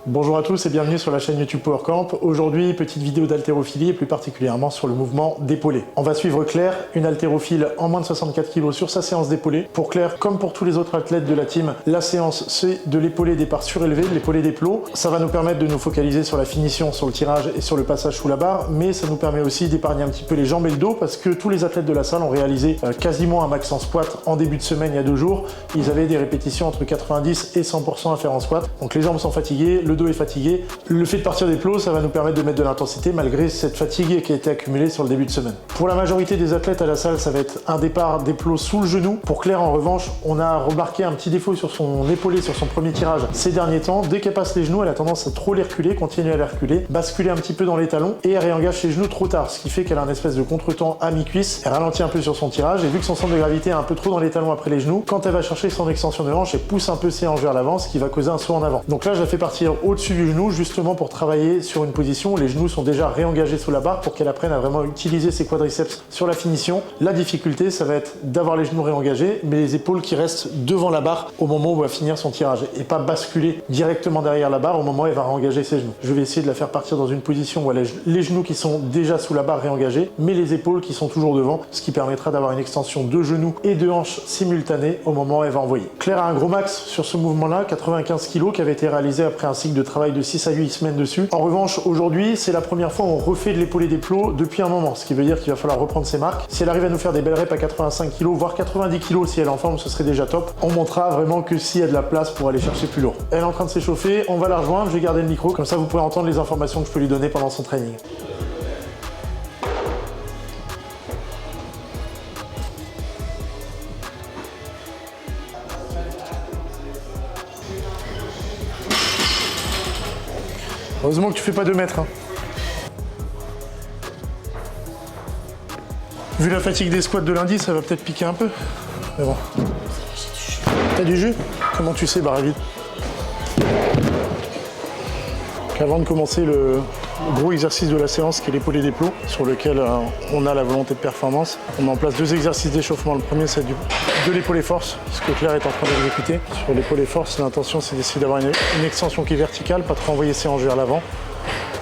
Bonjour à tous et bienvenue sur la chaîne YouTube PowerCamp. Aujourd'hui, petite vidéo d'haltérophilie et plus particulièrement sur le mouvement d'épaulé. On va suivre Claire, une haltérophile en moins de 64 kg sur sa séance d'épaulé. Pour Claire, comme pour tous les autres athlètes de la team, la séance c'est de l'épaulé départ surélevé, de l'épaulé des plots. Ça va nous permettre de nous focaliser sur la finition, sur le tirage et sur le passage sous la barre, mais ça nous permet aussi d'épargner un petit peu les jambes et le dos parce que tous les athlètes de la salle ont réalisé quasiment un max en squat en début de semaine il y a 2 jours. Ils avaient des répétitions entre 90 et 100% à faire en squat. Donc les jambes sont fatiguées, le dos est fatigué. Le fait de partir des plots, ça va nous permettre de mettre de l'intensité malgré cette fatigue qui a été accumulée sur le début de semaine. Pour la majorité des athlètes à la salle, ça va être un départ des plots sous le genou. Pour Claire, en revanche, on a remarqué un petit défaut sur son épaulé, sur son premier tirage ces derniers temps. Dès qu'elle passe les genoux, elle a tendance à trop les reculer, continuer à les reculer, basculer un petit peu dans les talons et elle réengage ses genoux trop tard, ce qui fait qu'elle a un espèce de contretemps à mi-cuisse. Elle ralentit un peu sur son tirage et vu que son centre de gravité est un peu trop dans les talons après les genoux, quand elle va chercher son extension de hanche, elle pousse un peu ses hanches vers l'avant, ce qui va causer un saut en avant. Donc là, je la fais partir au-dessus du genou, justement pour travailler sur une position où les genoux sont déjà réengagés sous la barre pour qu'elle apprenne à vraiment utiliser ses quadriceps sur la finition. La difficulté, ça va être d'avoir les genoux réengagés, mais les épaules qui restent devant la barre au moment où elle va finir son tirage et pas basculer directement derrière la barre au moment où elle va réengager ses genoux. Je vais essayer de la faire partir dans une position où elle a les genoux qui sont déjà sous la barre réengagés, mais les épaules qui sont toujours devant, ce qui permettra d'avoir une extension de genoux et de hanches simultanée au moment où elle va envoyer. Claire a un gros max sur ce mouvement-là, 95 kg, qui avait été réalisé après un cycle de travail de 6 à 8 semaines dessus. En revanche, aujourd'hui, c'est la première fois où on refait de l'épaulé des plots depuis un moment, ce qui veut dire qu'il va falloir reprendre ses marques. Si elle arrive à nous faire des belles reps à 85 kg, voire 90 kg si elle est en forme, ce serait déjà top. On montrera vraiment que s'il y a de la place pour aller chercher plus lourd. Elle est en train de s'échauffer, on va la rejoindre, je vais garder le micro, comme ça vous pourrez entendre les informations que je peux lui donner pendant son training. Heureusement que tu fais pas 2 mètres. Hein. Vu la fatigue des squats de lundi, ça va peut-être piquer un peu. Mais bon. T'as du jus? Comment tu sais, barre vide? Avant de commencer le gros exercice de la séance qui est l'épaulé des plots, sur lequel on a la volonté de performance, on met en place 2 exercices d'échauffement. Le premier, c'est de l'épaulé force, ce que Claire est en train d'exécuter. Sur l'épaulé force, l'intention, c'est d'essayer d'avoir une extension qui est verticale, pas trop envoyer ses hanches vers l'avant,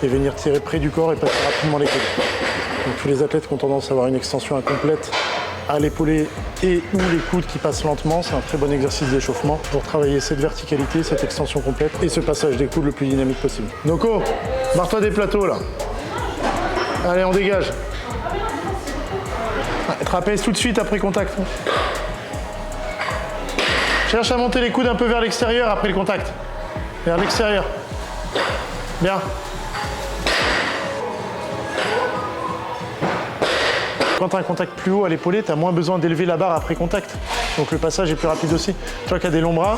et venir tirer près du corps et passer rapidement les coudes. Donc, tous les athlètes qui ont tendance à avoir une extension incomplète à l'épaulé et ou les coudes qui passent lentement, c'est un très bon exercice d'échauffement pour travailler cette verticalité, cette extension complète et ce passage des coudes le plus dynamique possible. Noko, barre-toi des plateaux là. Allez, on dégage. Trapèze tout de suite après contact. Cherche à monter les coudes un peu vers l'extérieur après le contact. Vers l'extérieur. Bien. Quand tu as un contact plus haut à l'épaulé, tu as moins besoin d'élever la barre après contact. Donc le passage est plus rapide aussi. Toi qui as des longs bras,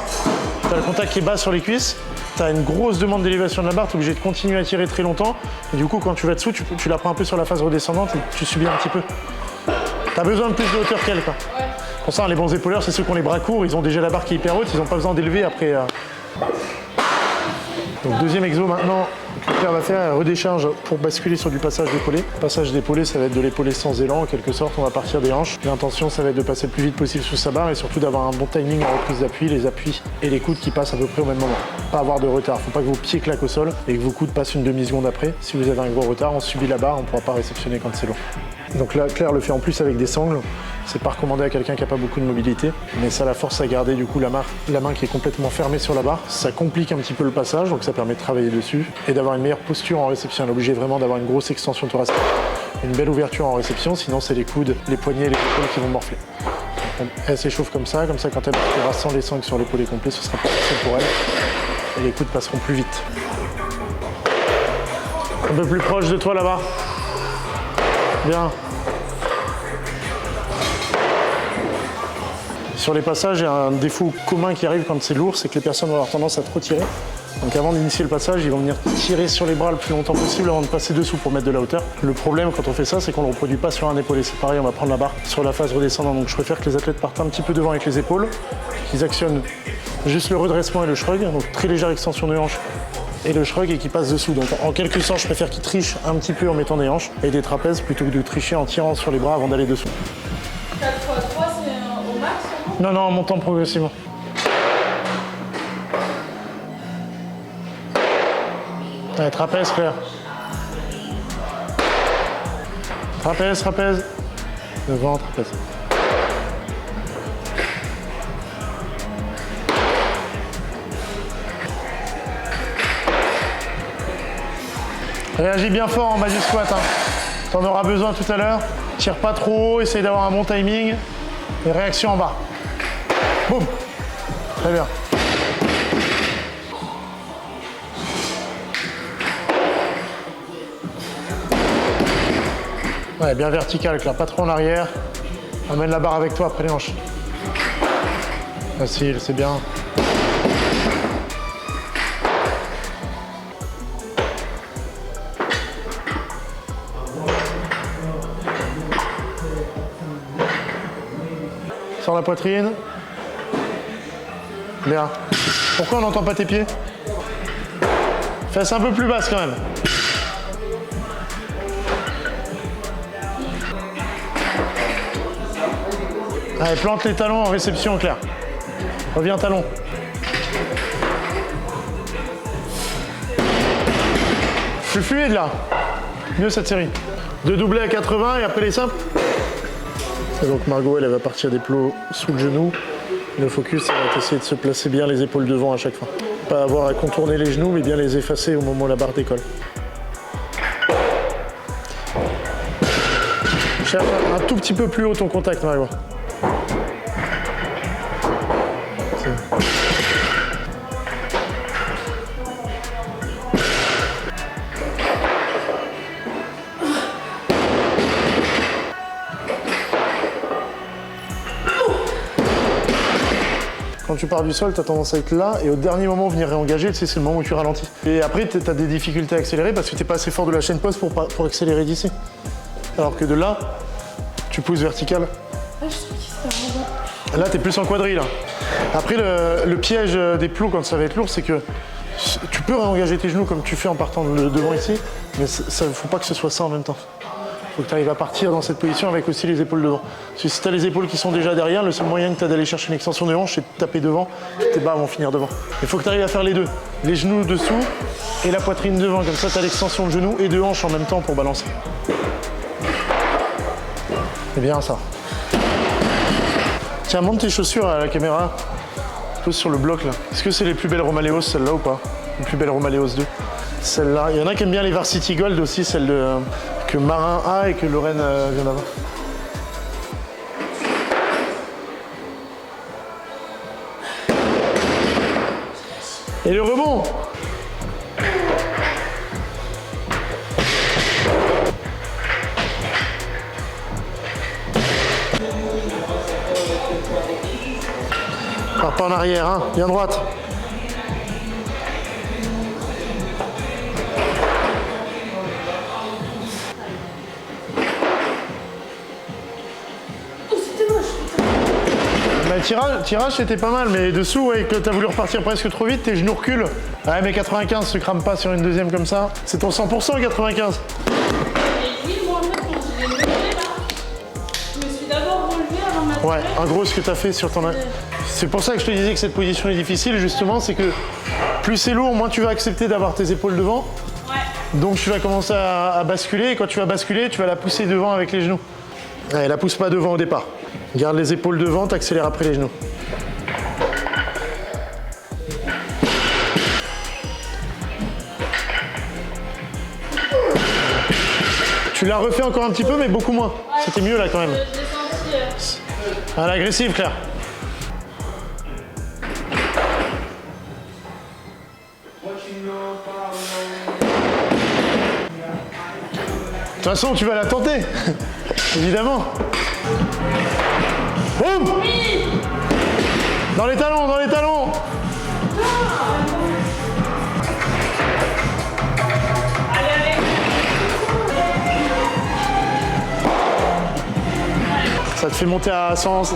tu as le contact qui est bas sur les cuisses, tu as une grosse demande d'élévation de la barre, tu es obligé de continuer à tirer très longtemps. Et du coup, quand tu vas dessous, tu la prends un peu sur la phase redescendante et tu subis un petit peu. Tu as besoin de plus de hauteur qu'elle. Pour ça, les bons épauleurs, c'est ceux qui ont les bras courts, ils ont déjà la barre qui est hyper haute, ils n'ont pas besoin d'élever après. Donc deuxième exo maintenant que Claire va faire, elle redécharge pour basculer sur du passage d'épaulé. Passage d'épaulé, ça va être de l'épaulé sans élan en quelque sorte, on va partir des hanches. L'intention, ça va être de passer le plus vite possible sous sa barre et surtout d'avoir un bon timing en reprise d'appui, les appuis et les coudes qui passent à peu près au même moment. Pas avoir de retard, faut pas que vos pieds claquent au sol et que vos coudes passent une demi-seconde après. Si vous avez un gros retard, on subit la barre, on ne pourra pas réceptionner quand c'est long. Donc là, Claire le fait en plus avec des sangles. C'est pas recommandé à quelqu'un qui n'a pas beaucoup de mobilité, mais ça la force à garder du coup la main qui est complètement fermée sur la barre. Ça complique un petit peu le passage, donc ça permet de travailler dessus et d'avoir une meilleure posture en réception. Elle est obligée vraiment d'avoir une grosse extension thoracique, une belle ouverture en réception, sinon c'est les coudes, les poignets et les épaules qui vont morfler. Donc, elle s'échauffe comme ça quand elle partira sans les sangles sur l'épaulé complet, ce sera plus facile pour elle et les coudes passeront plus vite. Un peu plus proche de toi là-bas. Bien. Sur les passages, il y a un défaut commun qui arrive quand c'est lourd, c'est que les personnes vont avoir tendance à trop tirer. Donc avant d'initier le passage, ils vont venir tirer sur les bras le plus longtemps possible avant de passer dessous pour mettre de la hauteur. Le problème quand on fait ça, c'est qu'on ne le reproduit pas sur un épaulé. C'est pareil, on va prendre la barre sur la phase redescendante. Donc je préfère que les athlètes partent un petit peu devant avec les épaules, qu'ils actionnent juste le redressement et le shrug, donc très légère extension de hanche et le shrug et qui passe dessous. Donc en quelque sorte, je préfère qu'ils trichent un petit peu en mettant des hanches et des trapèzes plutôt que de tricher en tirant sur les bras avant d'aller dessous. 4 x 3, c'est au max? Non, en montant progressivement. Ouais, trapèze, Claire. Trapèze, trapèze. Devant, trapèze. Réagis bien fort en bas du squat. Hein. T'en auras besoin tout à l'heure. Tire pas trop haut, essaye d'avoir un bon timing. Et réaction en bas. Boum. Très bien. Ouais, bien vertical, Claire, pas trop en arrière. Amène la barre avec toi après les hanches. Facile, c'est bien. Sors la poitrine. Bien. Pourquoi on n'entend pas tes pieds? Fesse un peu plus basse quand même. Allez, plante les talons en réception, Claire. Reviens talon. Plus fluide là. Mieux cette série. Deux doublés à 80 et après les simples. Et donc Margot, elle va partir des plots sous le genou. Le focus, ça va être essayer de se placer bien les épaules devant à chaque fois. Pas avoir à contourner les genoux, mais bien les effacer au moment où la barre décolle. Cherche un tout petit peu plus haut ton contact, Margot. Quand tu pars du sol, tu as tendance à être là et au dernier moment venir réengager, tu sais, c'est le moment où tu ralentis. Et après, tu as des difficultés à accélérer parce que tu n'es pas assez fort de la chaîne poste pour accélérer d'ici. Alors que de là, tu pousses vertical. Là, tu es plus en quadrille. Là. Après, le piège des plots quand ça va être lourd, c'est que tu peux réengager tes genoux comme tu fais en partant de devant ici, mais il ne faut pas que ce soit ça en même temps. Il faut que tu arrives à partir dans cette position avec aussi les épaules devant. Parce que si tu as les épaules qui sont déjà derrière, le seul moyen que tu as d'aller chercher une extension de hanche, c'est de taper devant. Tes barres vont finir devant. Il faut que tu arrives à faire les deux. Les genoux dessous et la poitrine devant. Comme ça, tu as l'extension de genoux et de hanche en même temps pour balancer. C'est bien ça. Tiens, monte tes chaussures à la caméra. Pose sur le bloc là. Est-ce que c'est les plus belles Romaleos celles-là ou pas? Les plus belles Romaleos 2. Celle-là. Il y en a qui aiment bien les Varsity Gold aussi, celle que Marin a et que Lorraine vient d'avoir. Et le rebond. Pars pas en arrière, hein. Viens droite. Tirage c'était pas mal, mais dessous, ouais, que t'as voulu repartir presque trop vite, tes genoux reculent. Ouais, mais 95 se crame pas sur une deuxième comme ça. C'est ton 100% 95. Et oui, moi en fait, quand je l'ai levé là, je me suis d'abord relevé avant ma Ouais, en gros, ce que t'as fait sur ton... C'est pour ça que je te disais que cette position est difficile, justement, c'est que plus c'est lourd, moins tu vas accepter d'avoir tes épaules devant. Ouais. Donc tu vas commencer à basculer, et quand tu vas basculer, tu vas la pousser devant avec les genoux. Ouais, la pousse pas devant au départ. Garde les épaules devant, t'accélères après les genoux. Tu l'as refait encore un petit peu, mais beaucoup moins. Ouais, c'était mieux là quand même. Je l'ai senti. À l'agressive, Claire. De toute façon, tu vas la tenter. Évidemment. Boum! Oui. Dans les talons, dans les talons! Allez, allez. Ça te fait monter à 105?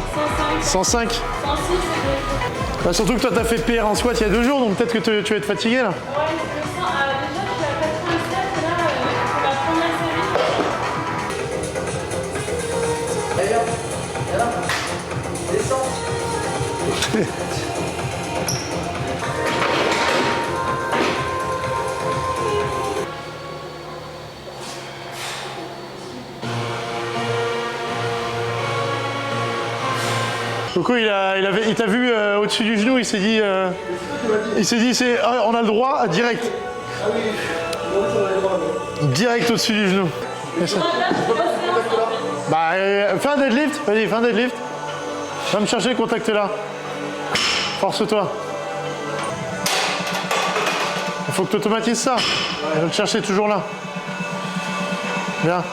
106, c'est Bah, surtout que toi, t'as fait PR en squat il y a 2 jours, donc peut-être que tu vas être fatigué là. ouais, je le sens. Déjà, je suis à 87, là, pour la première série. D'ailleurs, descends. Coco, il t'a vu au-dessus du genou, il s'est dit, on a le droit, direct. Direct au-dessus du genou. Bah, fais un deadlift, vas-y, fais un deadlift. Va me chercher le contact là. Force-toi. Il faut que tu automatises ça. Va le chercher toujours là. Bien.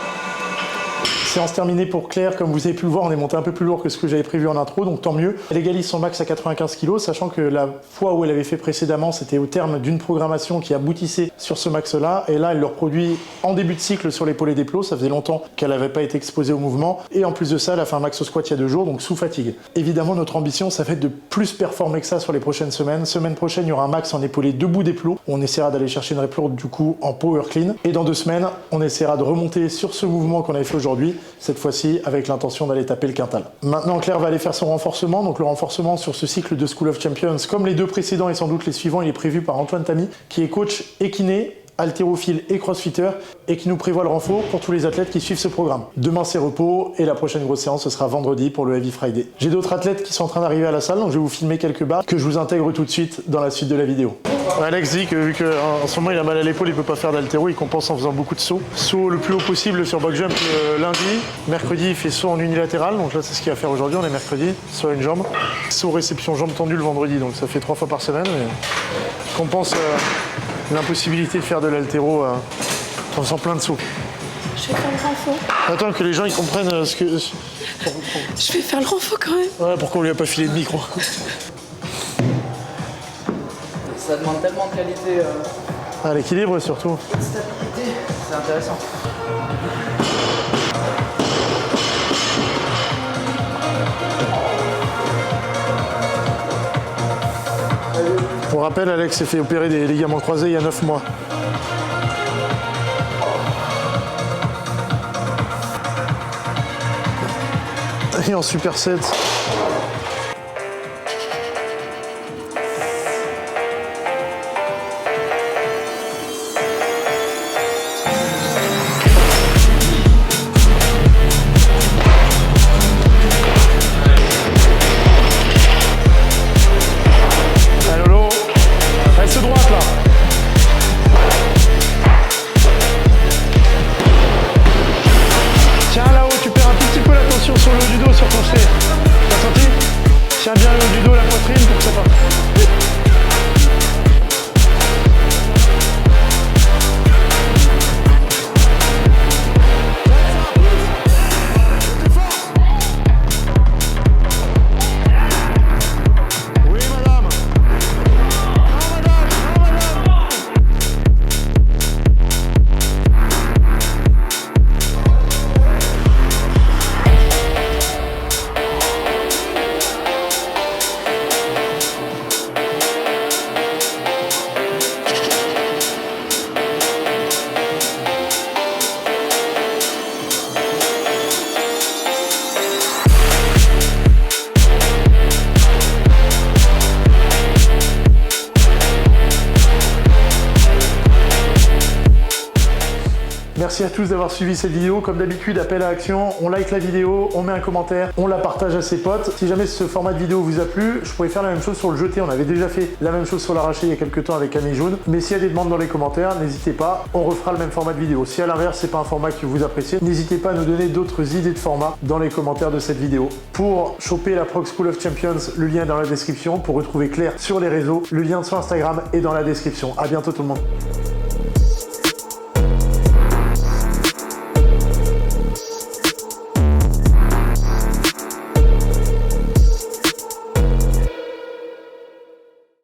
Séance terminée pour Claire. Comme vous avez pu le voir, on est monté un peu plus lourd que ce que j'avais prévu en intro, donc tant mieux. Elle égalise son max à 95 kg, sachant que la fois où elle avait fait précédemment, c'était au terme d'une programmation qui aboutissait sur ce max-là. Et là, elle le reproduit en début de cycle sur l'épaulé des plots. Ça faisait longtemps qu'elle n'avait pas été exposée au mouvement. Et en plus de ça, elle a fait un max au squat il y a 2 jours, donc sous fatigue. Évidemment, notre ambition, ça va être de plus performer que ça sur les prochaines semaines. Semaine prochaine, il y aura un max en épaulé debout des plots. On essaiera d'aller chercher une rep lourde du coup en power clean. Et dans 2 semaines, on essaiera de remonter sur ce mouvement qu'on avait fait aujourd'hui, cette fois-ci avec l'intention d'aller taper le quintal. Maintenant, Claire va aller faire son renforcement. Donc le renforcement sur ce cycle de School of Champions, comme les 2 précédents et sans doute les suivants, il est prévu par Antoine Tamy, qui est coach et kiné, haltérophile et crossfitter, et qui nous prévoit le renfort pour tous les athlètes qui suivent ce programme. Demain c'est repos, et la prochaine grosse séance ce sera vendredi pour le Heavy Friday. J'ai d'autres athlètes qui sont en train d'arriver à la salle, donc je vais vous filmer quelques barres que je vous intègre tout de suite dans la suite de la vidéo. Alex dit que vu qu'en ce moment il a mal à l'épaule, il peut pas faire d'haltéro, il compense en faisant beaucoup de sauts. Saut le plus haut possible sur box jump lundi. Mercredi il fait saut en unilatéral, donc là c'est ce qu'il va faire aujourd'hui, on est mercredi, saut à une jambe. Saut réception jambe tendue le vendredi, donc ça fait 3 fois par semaine. Mais compense l'impossibilité de faire de l'haltéro en faisant plein de sauts. Je vais faire le renfort. Attends que les gens ils comprennent ce que... Je vais faire le renfort quand même. Ouais, pourquoi on lui a pas filé de micro? Ça demande tellement de qualité. Ah, l'équilibre surtout. De stabilité, c'est intéressant. Pour rappel, Alex s'est fait opérer des ligaments croisés il y a 9 mois. Et en superset. Sur le haut du dos, sur ton C. T'as senti? Tiens bien le haut du dos, la poitrine pour que ça parte. Oui madame. Non madame, non madame. Merci à tous d'avoir suivi cette vidéo. Comme d'habitude, appel à action, on like la vidéo, on met un commentaire, on la partage à ses potes. Si jamais ce format de vidéo vous a plu, je pourrais faire la même chose sur le jeté. On avait déjà fait la même chose sur l'arraché il y a quelques temps avec Camille Jaune. Mais s'il y a des demandes dans les commentaires, n'hésitez pas, on refera le même format de vidéo. Si à l'inverse, c'est pas un format que vous appréciez, n'hésitez pas à nous donner d'autres idées de format dans les commentaires de cette vidéo. Pour choper la Prog School of Champions, le lien est dans la description. Pour retrouver Claire sur les réseaux, le lien sur Instagram est dans la description. À bientôt tout le monde.